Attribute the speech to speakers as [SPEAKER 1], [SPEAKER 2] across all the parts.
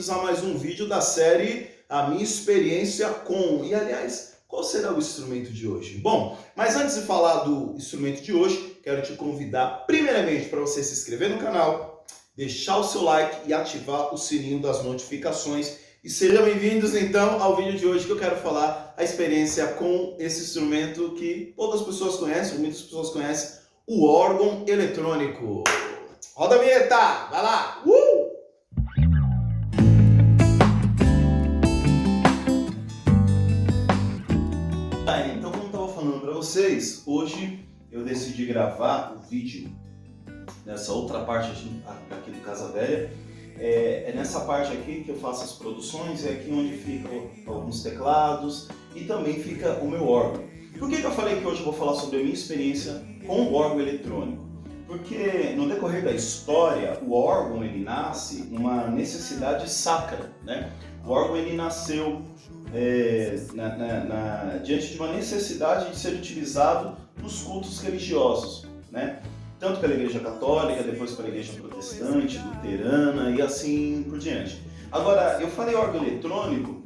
[SPEAKER 1] bem-vindos a mais um vídeo da série A Minha Experiência com... E, aliás, qual será o instrumento de hoje? Bom, mas antes de falar do instrumento de hoje, quero te convidar primeiramente para você se inscrever no canal, deixar o seu like e ativar o sininho das notificações. E sejam bem-vindos, então, ao vídeo de hoje que eu quero falar a experiência com esse instrumento que poucas pessoas conhecem, muitas pessoas conhecem, o órgão eletrônico. Roda a vinheta! Vai lá! Então, como eu estava falando para vocês, hoje eu decidi gravar o vídeo nessa outra parte aqui do Casa Velha. É nessa parte aqui que eu faço as produções, é aqui onde ficam alguns teclados e também fica o meu órgão. Por que eu falei que hoje eu vou falar sobre a minha experiência com o órgão eletrônico? Porque no decorrer da história, o órgão ele nasce numa necessidade sacra, né? O órgão ele nasceu diante de uma necessidade de ser utilizado nos cultos religiosos, né? Tanto pela Igreja Católica, depois pela Igreja Protestante, Luterana e assim por diante. Agora, eu falei órgão eletrônico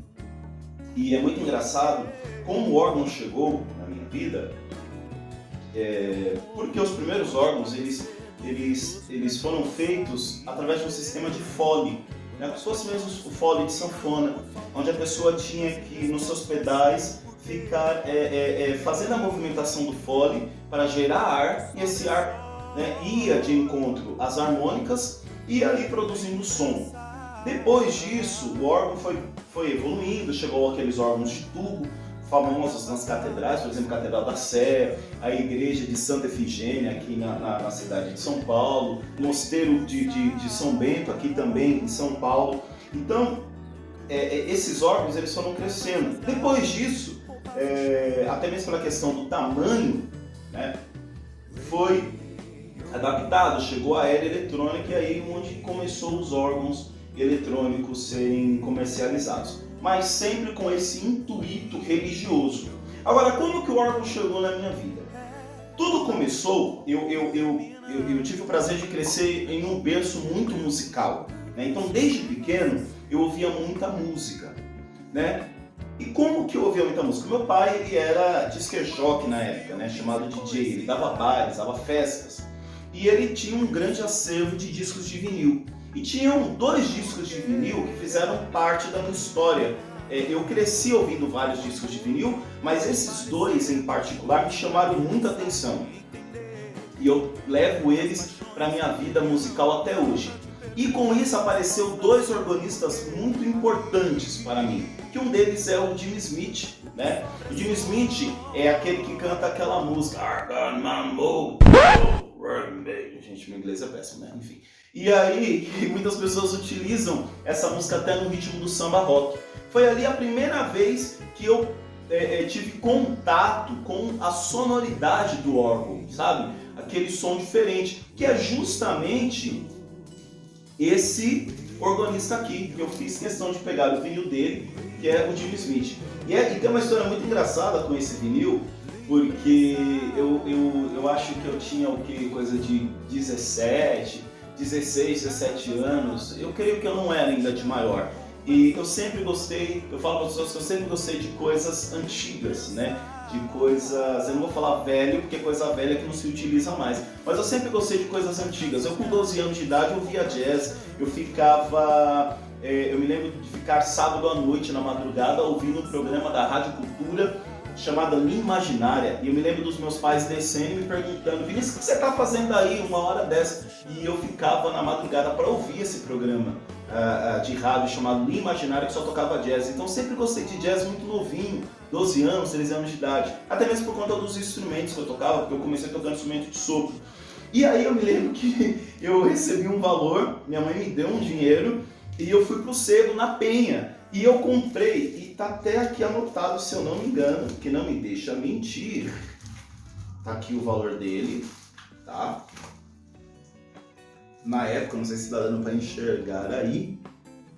[SPEAKER 1] e é muito engraçado como o órgão chegou na minha vida, porque os primeiros órgãos eles foram feitos através de um sistema de fole, né? Como se fosse mesmo o fole de sanfona, onde a pessoa tinha que, nos seus pedais, ficar fazendo a movimentação do fole para gerar ar, e esse ar, né, ia de encontro às harmônicas e ali produzindo som. Depois disso, o órgão foi evoluindo, chegou aqueles órgãos de tubo, famosos nas catedrais, por exemplo, a Catedral da Sé, a Igreja de Santa Efigênia aqui na cidade de São Paulo, o Mosteiro de São Bento aqui também em São Paulo. Então, esses órgãos eles foram crescendo. Depois disso, até mesmo pela questão do tamanho, né, foi adaptado, chegou a era eletrônica e aí onde começou os órgãos eletrônicos serem comercializados, mas sempre com esse intuito religioso. Agora, como que o órgão chegou na minha vida? Tudo começou, eu tive o prazer de crescer em um berço muito musical, né? Então, desde pequeno, eu ouvia muita música, né? E como que eu ouvia muita música? Meu pai, ele era disc-jockey na época, né? Chamado DJ, ele dava bailes, dava festas, e ele tinha um grande acervo de discos de vinil. E tinham 2 discos de vinil que fizeram parte da minha história. Eu cresci ouvindo vários discos de vinil, mas esses 2 em particular me chamaram muita atenção. E eu levo eles para a minha vida musical até hoje. E com isso apareceu 2 organistas muito importantes para mim. Que um deles é o Jimmy Smith, né? O Jimmy Smith é aquele que canta aquela música Gente, meu inglês é péssimo, né? Enfim. E aí, muitas pessoas utilizam essa música até no ritmo do samba rock. Foi ali a primeira vez que eu tive contato com a sonoridade do órgão, sabe? Aquele som diferente, que é justamente esse organista aqui, que eu fiz questão de pegar o vinil dele, que é o Jimmy Smith. E tem uma história muito engraçada com esse vinil, porque eu acho que eu tinha coisa de 16, 17 anos. Eu creio que eu não era ainda de maior. E eu sempre gostei, eu falo para as pessoas que eu sempre gostei de coisas antigas, né? De coisas, eu não vou falar velho, porque coisa velha que não se utiliza mais. Mas eu sempre gostei de coisas antigas. Eu com 12 anos de idade eu ouvia jazz, eu me lembro de ficar sábado à noite, na madrugada, ouvindo um programa da Rádio Cultura, chamada Linha Imaginária, e eu me lembro dos meus pais descendo e me perguntando: Vinícius, o que você está fazendo aí uma hora dessa? E eu ficava na madrugada para ouvir esse programa de rádio chamado Linha Imaginária, que só tocava jazz. Então sempre gostei de jazz muito novinho, 12 anos, 13 anos de idade, até mesmo por conta dos instrumentos que eu tocava, porque eu comecei tocando instrumento de sopro. E aí eu me lembro que eu recebi um valor, minha mãe me deu um dinheiro, e eu fui pro Sebo, na Penha, e eu comprei, e tá até aqui anotado, se eu não me engano, que não me deixa mentir. Tá aqui o valor dele, tá? Na época, não sei se dá dando para enxergar aí,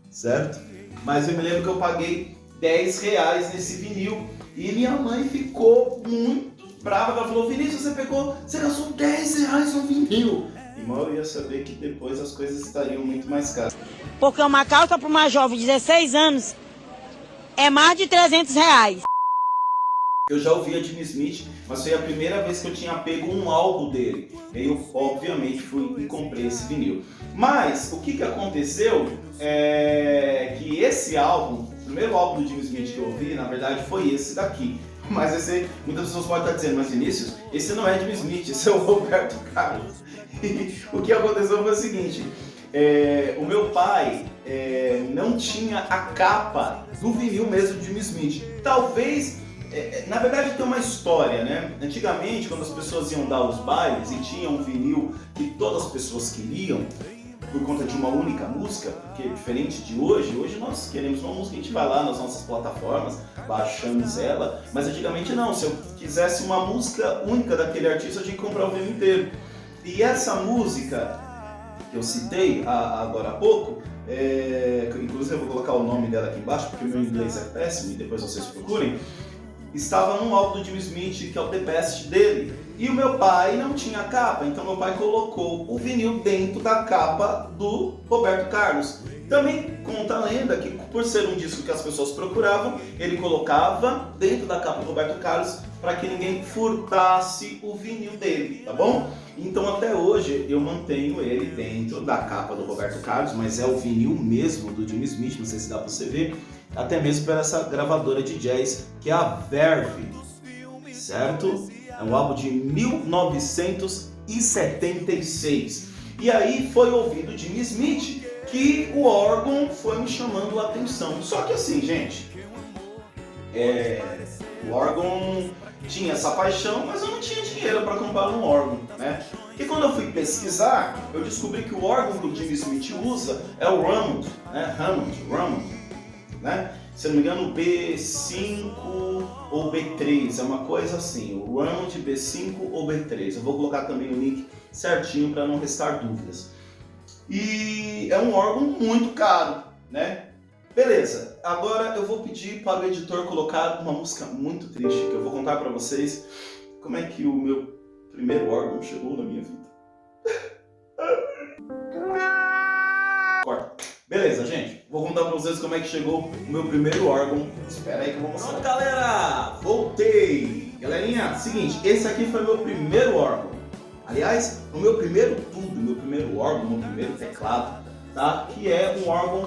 [SPEAKER 1] certo? Mas eu me lembro que eu paguei R$10 nesse vinil, e minha mãe ficou muito brava. Ela falou: Vinícius, você gastou R$10 no vinil. E mal eu ia saber que depois as coisas estariam muito mais caras.
[SPEAKER 2] Porque uma calça para uma jovem de 16 anos é mais de R$300.
[SPEAKER 1] Eu já ouvi a Jimmy Smith, mas foi a primeira vez que eu tinha pego um álbum dele. E eu, obviamente, fui e comprei esse vinil. Mas, o que aconteceu é que esse álbum, o primeiro álbum do Jimmy Smith que eu ouvi, na verdade, foi esse daqui. Mas muitas pessoas podem estar dizendo, mas Vinícius, esse não é Jimmy Smith, esse é o Roberto Carlos. E o que aconteceu foi o seguinte, o meu pai não tinha a capa do vinil mesmo de Jimmy Smith. Talvez, na verdade tem uma história, né? Antigamente, quando as pessoas iam dar os bailes e tinha um vinil que todas as pessoas queriam, por conta de uma única música, porque diferente de hoje nós queremos uma música, a gente vai lá nas nossas plataformas, baixamos ela, mas antigamente não, se eu quisesse uma música única daquele artista, eu tinha que comprar o vinil inteiro. E essa música que eu citei agora há pouco, inclusive eu vou colocar o nome dela aqui embaixo, porque o meu inglês é péssimo e depois vocês procurem, estava num álbum do Jimmy Smith, que é o The Best dele, e o meu pai não tinha capa, então meu pai colocou o vinil dentro da capa do Roberto Carlos. Também conta a lenda que, por ser um disco que as pessoas procuravam, ele colocava dentro da capa do Roberto Carlos para que ninguém furtasse o vinil dele, tá bom? Então até hoje eu mantenho ele dentro da capa do Roberto Carlos, mas é o vinil mesmo do Jimmy Smith, não sei se dá para você ver, até mesmo por essa gravadora de jazz que é a Verve, certo? É um álbum de 1976. E aí foi ouvido Jimmy Smith que o órgão foi me chamando a atenção. Só que assim, gente, o órgão tinha essa paixão, mas eu não tinha dinheiro para comprar um órgão, né? E quando eu fui pesquisar, eu descobri que o órgão que o Jimmy Smith usa é o Hammond, né? Hammond, né? Se não me engano, B5 ou B3, é uma coisa assim, o Hammond B5 ou B3. Eu vou colocar também o link certinho para não restar dúvidas. E é um órgão muito caro, né? Beleza, agora eu vou pedir para o editor colocar uma música muito triste, que eu vou contar para vocês como é que o meu primeiro órgão chegou na minha vida. Corta. Beleza, gente, vou contar pra vocês como é que chegou o meu primeiro órgão. Espera aí que eu vou mostrar. Pronto, galera, voltei. Galerinha, seguinte, esse aqui foi o meu primeiro órgão. Aliás, o meu primeiro tudo, meu primeiro órgão, meu primeiro teclado, tá? Que é um órgão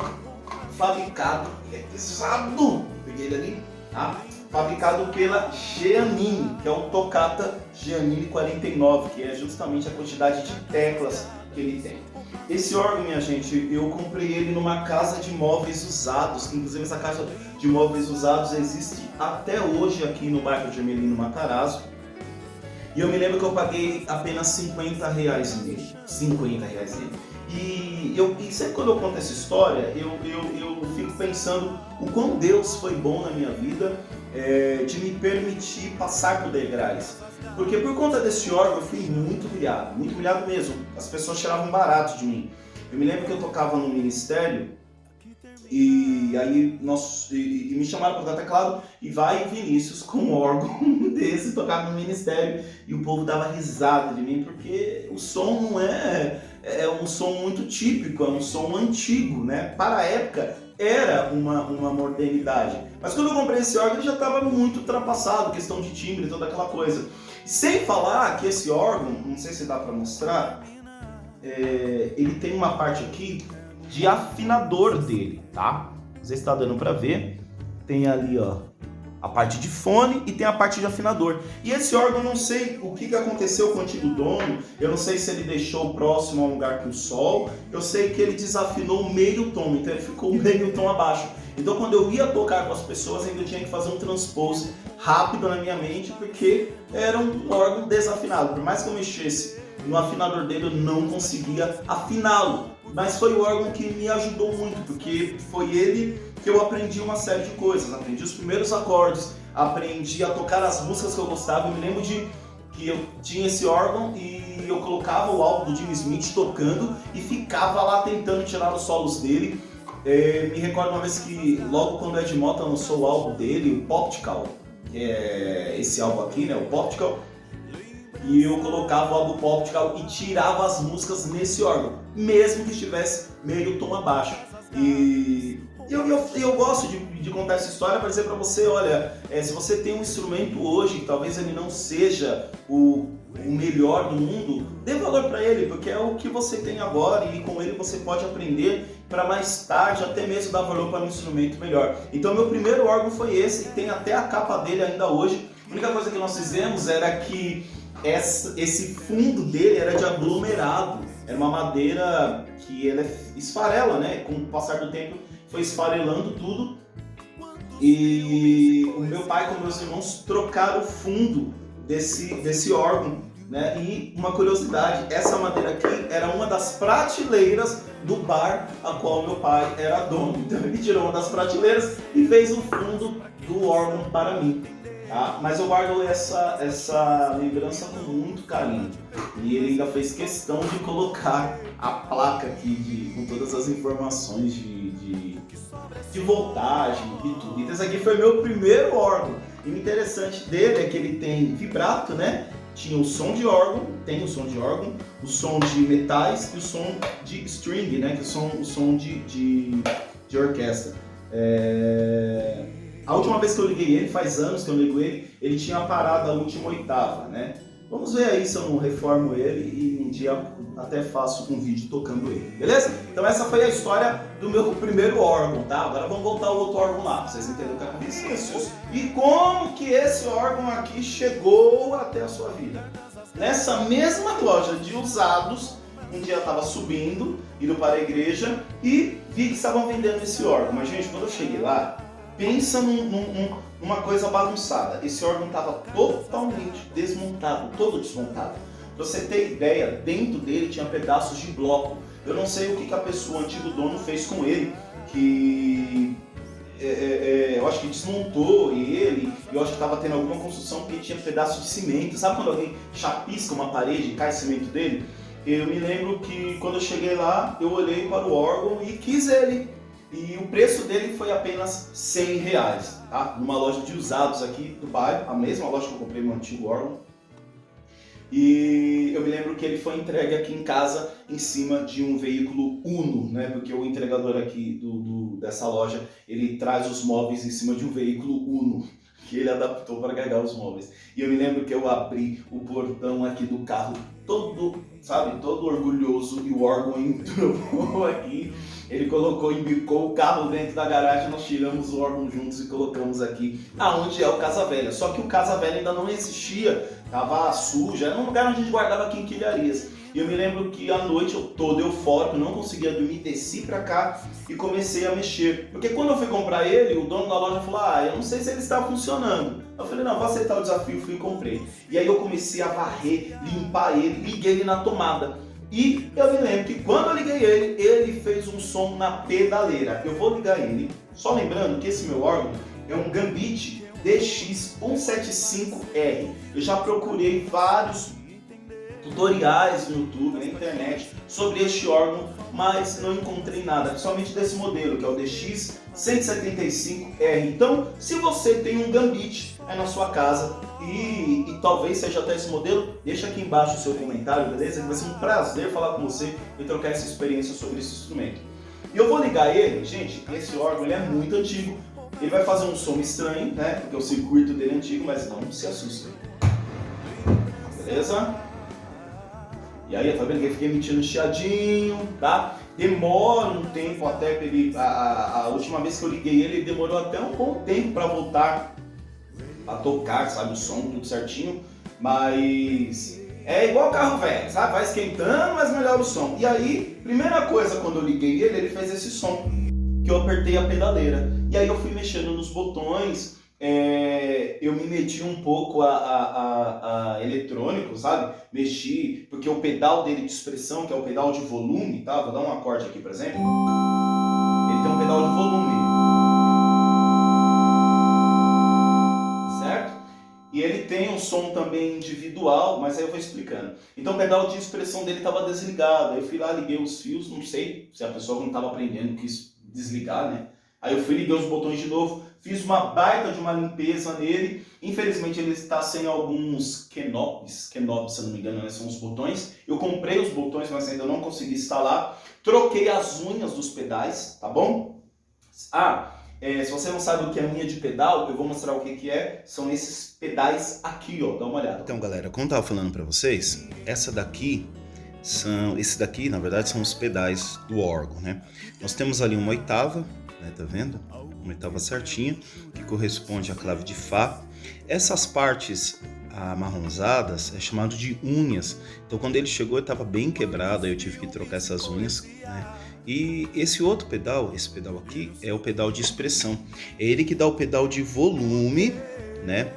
[SPEAKER 1] fabricado, pesado, peguei ele ali, tá? Fabricado pela Giannini, que é o Toccata Giannini 49, que é justamente a quantidade de teclas que ele tem. Esse órgão, minha gente, eu comprei ele numa casa de móveis usados, que inclusive essa casa de móveis usados existe até hoje aqui no bairro de Ermelino, Matarazzo. E eu me lembro que eu paguei apenas R$50 nele. 50 reais nele. E sempre quando eu conto essa história, eu fico pensando o quão Deus foi bom na minha vida de me permitir passar por degraus. Porque por conta desse órgão eu fui muito humilhado mesmo. As pessoas tiravam barato de mim. Eu me lembro que eu tocava no ministério e aí me chamaram para tocar teclado e vai Vinícius com um órgão desse tocar no ministério e o povo dava risada de mim porque o som não é um som muito típico, é um som antigo, né? Para a época era uma modernidade. Mas quando eu comprei esse órgão ele já estava muito ultrapassado, questão de timbre e toda aquela coisa. Sem falar que esse órgão, não sei se dá para mostrar, ele tem uma parte aqui de afinador dele, tá? Não sei se está dando para ver. Tem ali, ó, a parte de fone e tem a parte de afinador. E esse órgão, eu não sei o que aconteceu com o antigo dono, eu não sei se ele deixou próximo a um lugar com o sol, eu sei que ele desafinou meio tom, então ele ficou meio tom abaixo. Então quando eu ia tocar com as pessoas, ainda tinha que fazer um transpose rápido na minha mente, porque era um órgão desafinado. Por mais que eu mexesse no afinador dele, eu não conseguia afiná-lo. Mas foi o órgão que me ajudou muito, porque foi ele que eu aprendi uma série de coisas. Aprendi os primeiros acordes, aprendi a tocar as músicas que eu gostava. Eu me lembro que eu tinha esse órgão e eu colocava o álbum do Jimmy Smith tocando e ficava lá tentando tirar os solos dele. Me recordo uma vez que logo quando o Ed Mota lançou o álbum dele, o Poptical, que é esse álbum aqui, né, o Poptical, e eu colocava o álbum Optical e tirava as músicas nesse órgão, mesmo que estivesse meio tom abaixo. E eu gosto de contar essa história para dizer para você, olha, se você tem um instrumento hoje, que talvez ele não seja o melhor do mundo, dê valor para ele, porque é o que você tem agora e com ele você pode aprender para mais tarde até mesmo dar valor para um instrumento melhor. Então meu primeiro órgão foi esse, tem até a capa dele ainda hoje. A única coisa que nós fizemos era que esse fundo dele era de aglomerado, era uma madeira que ela esfarela, né? Com o passar do tempo foi esfarelando tudo, e o meu pai com meus irmãos trocaram o fundo desse órgão, né? E uma curiosidade, essa madeira aqui era uma das prateleiras do bar a qual meu pai era dono. Então ele tirou uma das prateleiras e fez o fundo do órgão para mim. Tá? Mas eu guardo essa lembrança com muito carinho. E ele ainda fez questão de colocar a placa aqui com todas as informações de voltagem e tudo. Então esse aqui foi meu primeiro órgão. E o interessante dele é que ele tem vibrato, né? Tinha o som de órgão, tem o som de órgão, o som de metais e o som de string, né? Que são o som de orquestra. A última vez que eu liguei ele, faz anos que eu ligo ele tinha parado a última oitava, né? Vamos ver aí se eu não reformo ele e um dia até faço um vídeo tocando ele, beleza? Então essa foi a história do meu primeiro órgão, tá? Agora vamos voltar ao outro órgão lá, pra vocês entenderem o que aconteceu. E como que esse órgão aqui chegou até a sua vida. Nessa mesma loja de usados, um dia eu estava subindo, indo para a igreja e vi que estavam vendendo esse órgão. Mas gente, quando eu cheguei lá, pensa numa coisa bagunçada. Esse órgão estava totalmente desmontado, todo desmontado. Pra você ter ideia, dentro dele tinha pedaços de bloco. Eu não sei o que a pessoa, o antigo dono, fez com ele, que eu acho que desmontou ele, eu acho que estava tendo alguma construção que tinha pedaços de cimento. Sabe quando alguém chapisca uma parede e cai cimento dele? Eu me lembro que quando eu cheguei lá, eu olhei para o órgão e quis ele. E o preço dele foi apenas R$100, tá? Numa loja de usados aqui do bairro, a mesma loja que eu comprei meu antigo órgão. E eu me lembro que ele foi entregue aqui em casa em cima de um veículo Uno, né? Porque o entregador aqui dessa loja, ele traz os móveis em cima de um veículo Uno, que ele adaptou para carregar os móveis. E eu me lembro que eu abri o portão aqui do carro todo, sabe, todo orgulhoso, e o órgão entrou aqui. Ele embicou o carro dentro da garagem, nós tiramos o órgão juntos e colocamos aqui, aonde é o Casa Velha. Só que o Casa Velha ainda não existia, estava suja, era um lugar onde a gente guardava quinquilharias. E eu me lembro que à noite eu todo eufórico, não conseguia dormir, desci pra cá e comecei a mexer. Porque quando eu fui comprar ele, o dono da loja falou, eu não sei se ele está funcionando. Eu falei, não, vou aceitar o desafio, fui e comprei. E aí eu comecei a varrer, limpar ele, liguei ele na tomada. E eu me lembro que quando eu liguei ele fez um som na pedaleira. Eu vou ligar ele, só lembrando que esse meu órgão é um Gambit DX175R. Eu já procurei vários tutoriais no YouTube, na internet, sobre este órgão, mas não encontrei nada, somente desse modelo, que é o DX175R. Então, se você tem um Gambit na sua casa e talvez seja até esse modelo, deixa aqui embaixo o seu comentário, beleza? Vai ser um prazer falar com você e trocar essa experiência sobre esse instrumento. E eu vou ligar ele, gente, esse órgão ele é muito antigo, ele vai fazer um som estranho, né? Porque o circuito dele é antigo, mas não se assustem. Beleza? E aí, tá vendo que eu fiquei emitindo chiadinho, tá? Demora um tempo até pra ele... A última vez que eu liguei ele demorou até um bom tempo para voltar a tocar, sabe? O som, tudo certinho. Mas é igual carro velho, sabe? Vai esquentando, mas melhora o som. E aí, primeira coisa, quando eu liguei ele fez esse som, que eu apertei a pedaleira. E aí eu fui mexendo nos botões, eu me meti um pouco a eletrônico, sabe? Mexi, porque o pedal dele de expressão, que é o pedal de volume, tá? Vou dar um acorde aqui, por exemplo. Ele tem um pedal de volume. Certo? E ele tem um som também individual, mas aí eu vou explicando. Então o pedal de expressão dele estava desligado. Aí eu fui lá, liguei os fios, não sei se a pessoa não estava aprendendo quis desligar, né? Aí eu fui, liguei os botões de novo, fiz uma baita de uma limpeza nele. Infelizmente ele está sem alguns knobs, se eu não me engano, né? São os botões. Eu comprei os botões, mas ainda não consegui instalar. Troquei as unhas dos pedais, tá bom? Se você não sabe o que é unha de pedal, eu vou mostrar o que é. São esses pedais aqui, ó. Dá uma olhada.
[SPEAKER 3] Então, galera, como eu tava falando pra vocês, esses daqui, na verdade, são os pedais do órgão, né? Nós temos ali uma oitava, né? Tá vendo? Uma oitava certinha, que corresponde à clave de Fá. Essas partes amarronzadas é chamado de unhas. Então, quando ele chegou, ele estava bem quebrado, aí eu tive que trocar essas unhas, né? E esse outro pedal, esse pedal aqui, é o pedal de expressão. É ele que dá o pedal de volume, né?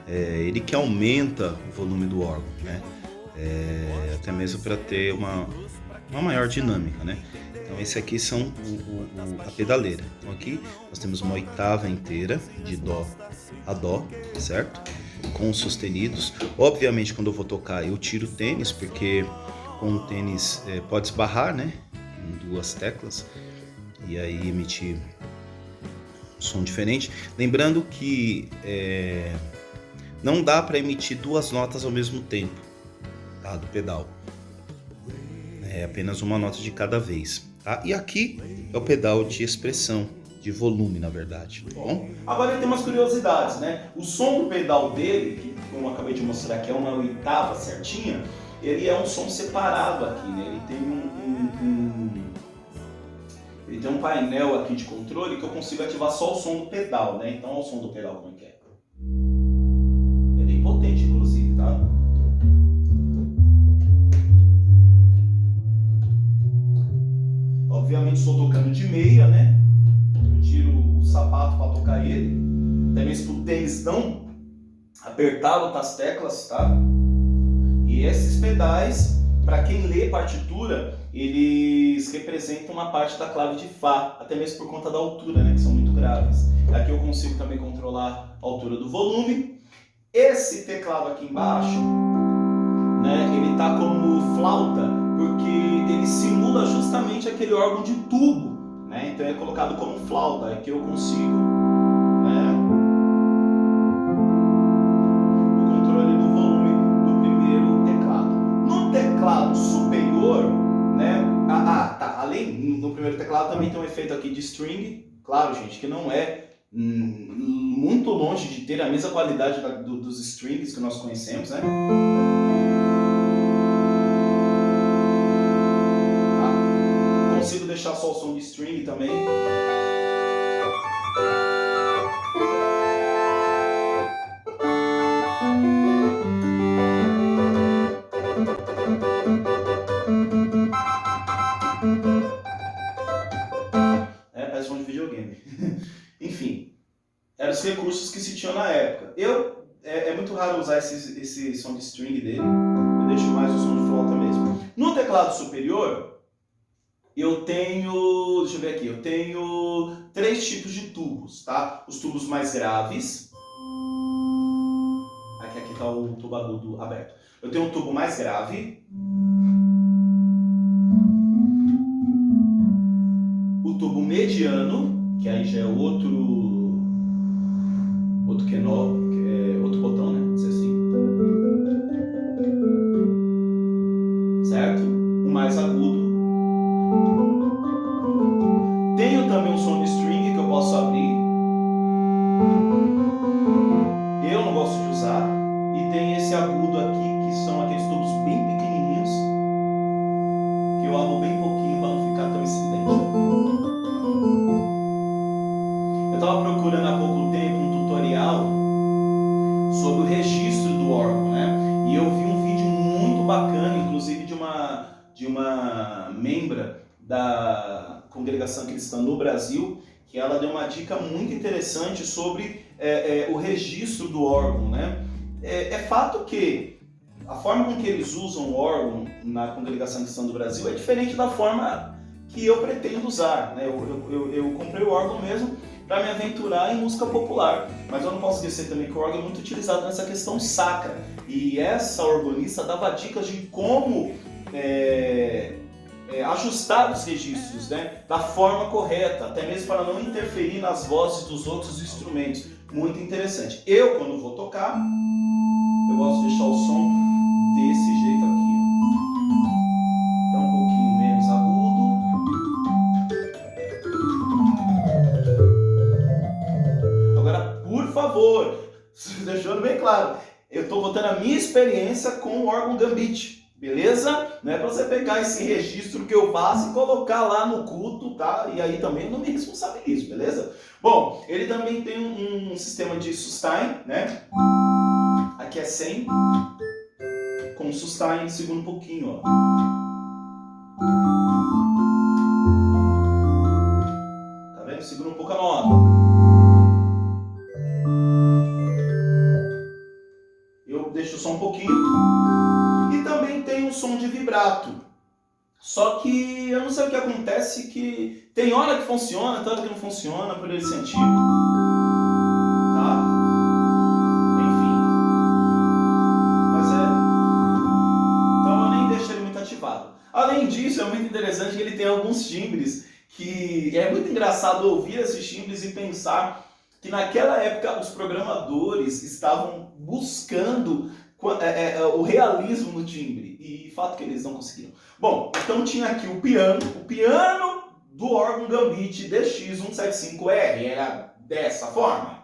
[SPEAKER 3] É ele que aumenta o volume do órgão, né? Até mesmo para ter uma maior dinâmica, né? Então esse aqui são a pedaleira. Então aqui nós temos uma oitava inteira de Dó a Dó, certo? Com os sustenidos. Obviamente quando eu vou tocar eu tiro o tênis, porque com o tênis pode esbarrar, né? Em duas teclas e aí emitir um som diferente. Lembrando que não dá para emitir duas notas ao mesmo tempo, tá? Do pedal. É apenas uma nota de cada vez, tá? E aqui é o pedal de expressão, de volume, na verdade. Tá bom?
[SPEAKER 1] Agora tem umas curiosidades, né? O som do pedal dele, que como eu acabei de mostrar aqui, é uma oitava certinha, ele é um som separado aqui, né? Ele tem ele tem um painel aqui de controle que eu consigo ativar só o som do pedal, né? Então olha o som do pedal como é que é. É bem potente, inclusive, tá? Obviamente estou tocando de meia, né? Eu tiro o sapato para tocar ele. Até mesmo pro tênis não apertar outras teclas, tá? E esses pedais, para quem lê partitura, eles representam uma parte da clave de Fá, até mesmo por conta da altura, né? Que são muito graves. Aqui eu consigo também controlar a altura do volume. Esse teclado aqui embaixo, né? Ele tá como flauta, porque ele simula justamente aquele órgão de tubo, né? Então é colocado como flauta, é que eu consigo, né? O controle do volume do primeiro teclado. No teclado superior, né? Além do primeiro teclado também tem um efeito aqui de string, claro, gente, que não é muito longe de ter a mesma qualidade dos strings que nós conhecemos, né? Consigo deixar só o som de string também. Parece som de videogame. Enfim, eram os recursos que se tinham na época. É muito raro usar esse som de string dele. Eu deixo mais o som de flauta mesmo. No teclado superior, eu tenho, deixa eu ver aqui, eu tenho 3 tipos de tubos, tá? Os tubos mais graves. Aqui está o tubo agudo aberto. Eu tenho um tubo mais grave. O tubo mediano, que aí já é outro knob, que é outro botão, né? Vamos dizer assim. Certo? O mais agudo. Tenho também um som de string que eu posso abrir. Eu não gosto de usar. E tem esse agudo aqui, que são aqueles tubos bem pequenininhos, que eu abro bem pouquinho para não ficar tão estridente. Eu estava procurando há pouco tempo um tutorial sobre o registro do órgão, né? E eu vi um vídeo muito bacana, inclusive de uma membra da Congregação Cristã no Brasil, que ela deu uma dica muito interessante sobre o registro do órgão, né? É fato que a forma com que eles usam o órgão na Congregação Cristã do Brasil é diferente da forma que eu pretendo usar, né? Eu comprei o órgão mesmo para me aventurar em música popular, mas eu não posso esquecer também que o órgão é muito utilizado nessa questão sacra, e essa organista dava dicas de como ajustar os registros, né, da forma correta, até mesmo para não interferir nas vozes dos outros instrumentos. Muito interessante. Eu, quando vou tocar, eu gosto de deixar o som desse jeito aqui, ó. Então, um pouquinho menos agudo. Agora, por favor, deixando bem claro, eu estou botando a minha experiência com o órgão Gambit. Beleza? Não é para você pegar esse registro que eu faço e colocar lá no culto, tá? E aí também eu não me responsabilizo, beleza? Bom, ele também tem um sistema de sustain, né? Aqui é 100, com sustain, segura um pouquinho, ó. Tá vendo? Segura um pouco a nota. Eu deixo só um pouquinho. E também tem um som de vibrato. Só que eu não sei o que acontece, que tem hora que funciona, tem hora que não funciona, por ele ser antigo. Tá? Enfim. Mas então eu nem deixo ele muito ativado. Além disso, é muito interessante que ele tem alguns timbres que é muito engraçado ouvir esses timbres e pensar que naquela época os programadores estavam buscando o realismo no timbre, e fato que eles não conseguiram. Bom, então tinha aqui o piano do órgão Gambit DX175R, era dessa forma.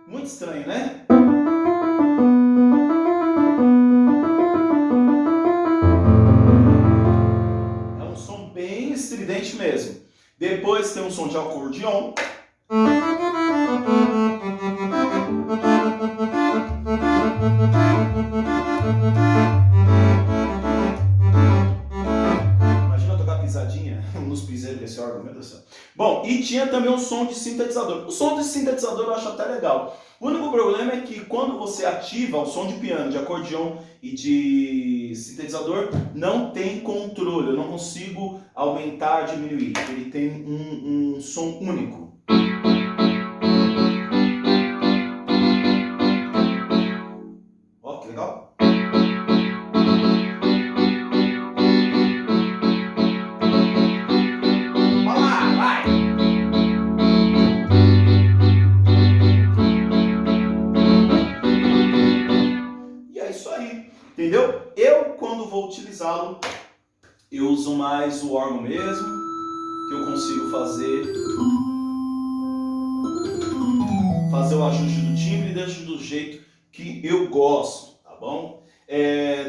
[SPEAKER 1] Muito estranho, né? Estridente mesmo. Depois tem um som de acordeon. Imagina tocar pisadinha nos piseiros desse órgão, meu Deus do céu. Bom, e tinha também um som de sintetizador. O som de sintetizador eu acho até legal. O único problema é que quando você ativa o som de piano, de acordeon e de sintetizador, não tem controle, eu não consigo aumentar, diminuir. Ele tem um som único. Ó, que legal. Vamos lá, vai! Entendeu? Eu, quando vou utilizá-lo, eu uso mais o órgão mesmo, que eu consigo fazer o ajuste do timbre e deixo do jeito que eu gosto, tá bom?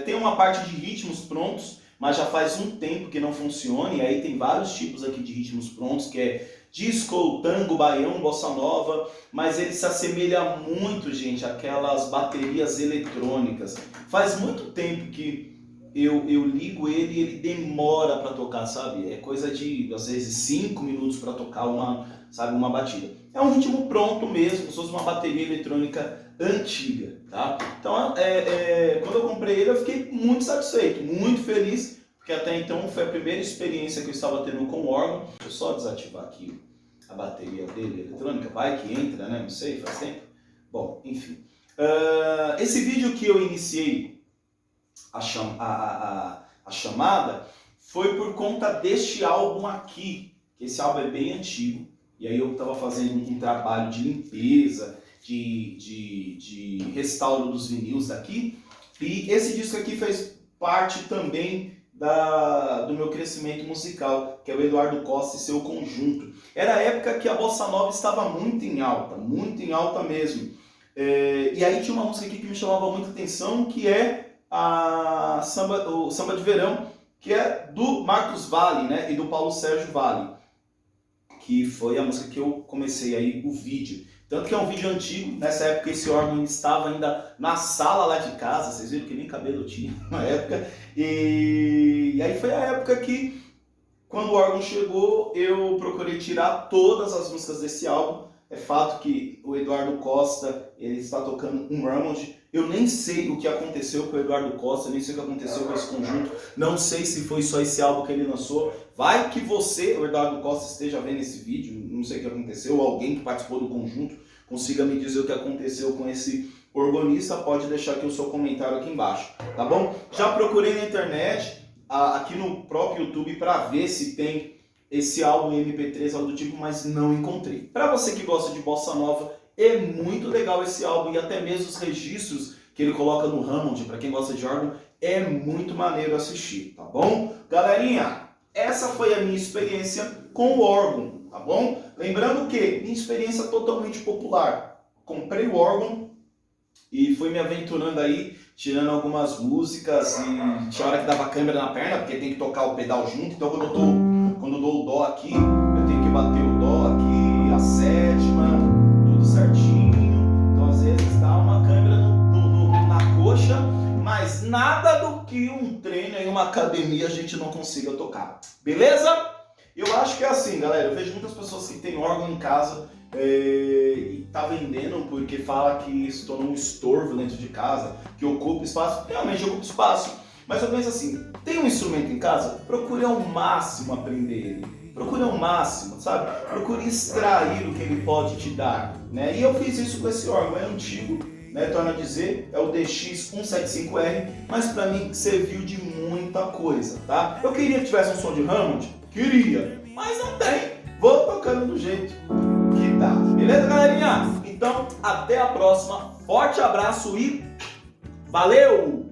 [SPEAKER 1] Tem uma parte de ritmos prontos, mas já faz um tempo que não funciona, e aí tem vários tipos aqui de ritmos prontos, que é disco, tango, baião, bossa nova, mas ele se assemelha muito, gente, àquelas baterias eletrônicas. Faz muito tempo que eu ligo ele e ele demora para tocar, sabe? É coisa de, às vezes, 5 minutos para tocar uma batida. É um ritmo pronto mesmo, como se fosse uma bateria eletrônica antiga, tá? Então, quando eu comprei ele, eu fiquei muito satisfeito, muito feliz, porque até então foi a primeira experiência que eu estava tendo com o órgão. Deixa eu só desativar aqui a bateria dele eletrônica, vai que entra, né? Não sei, faz tempo. Bom, enfim. Esse vídeo que eu iniciei a chamada foi por conta deste álbum aqui, que esse álbum é bem antigo, e aí eu estava fazendo um trabalho de limpeza, de restauro dos vinis daqui, e esse disco aqui fez parte também do meu crescimento musical, que é o Eduardo Costa e seu conjunto. Era a época que a bossa nova estava muito em alta mesmo. E aí tinha uma música aqui que me chamava muita atenção, que é o Samba de Verão, que é do Marcos Valle, né, e do Paulo Sérgio Valle, que foi a música que eu comecei aí o vídeo. Tanto que é um vídeo antigo, nessa época esse órgão estava ainda na sala lá de casa, vocês viram que nem cabelo tinha na época. E aí foi a época que, quando o órgão chegou, eu procurei tirar todas as músicas desse álbum. É fato que o Eduardo Costa, ele está tocando um Hammond. Eu nem sei o que aconteceu com o Eduardo Costa, nem sei o que aconteceu com esse conjunto. Não sei se foi só esse álbum que ele lançou. Vai que você, o Eduardo Costa, esteja vendo esse vídeo, não sei o que aconteceu, ou alguém que participou do conjunto, consiga me dizer o que aconteceu com esse organista, pode deixar aqui o seu comentário aqui embaixo, tá bom? Já procurei na internet, aqui no próprio YouTube, para ver se tem esse álbum MP3, algo do tipo, mas não encontrei. Para você que gosta de bossa nova, é muito legal esse álbum e até mesmo os registros que ele coloca no Hammond, para quem gosta de órgão, é muito maneiro assistir, tá bom? Galerinha, essa foi a minha experiência com o órgão, tá bom? Lembrando que minha experiência é totalmente popular. Comprei o órgão e fui me aventurando aí, tirando algumas músicas e tinha hora que dava câmera na perna, porque tem que tocar o pedal junto. Então quando eu dou o dó aqui, eu tenho que bater o dó aqui, a sétima, tudo certinho. Então às vezes dá uma câmera na coxa, mas nada do que um treino em uma academia a gente não consiga tocar. Beleza? Eu acho que é assim, galera. Eu vejo muitas pessoas que têm órgão em casa e tá vendendo porque fala que se torna um estorvo dentro de casa, que ocupa espaço. Realmente ocupa espaço. Mas eu penso assim, tem um instrumento em casa? Procure ao máximo aprender ele. Procure ao máximo, sabe? Procure extrair o que ele pode te dar, né? E eu fiz isso com esse órgão, é antigo, né? Torno a dizer, é o DX175R, mas para mim serviu de muita coisa, tá? Eu queria que tivesse um som de Hammond? Queria, mas não tem. Vou tocando do jeito que dá. Beleza, galerinha? Então, até a próxima. Forte abraço e valeu!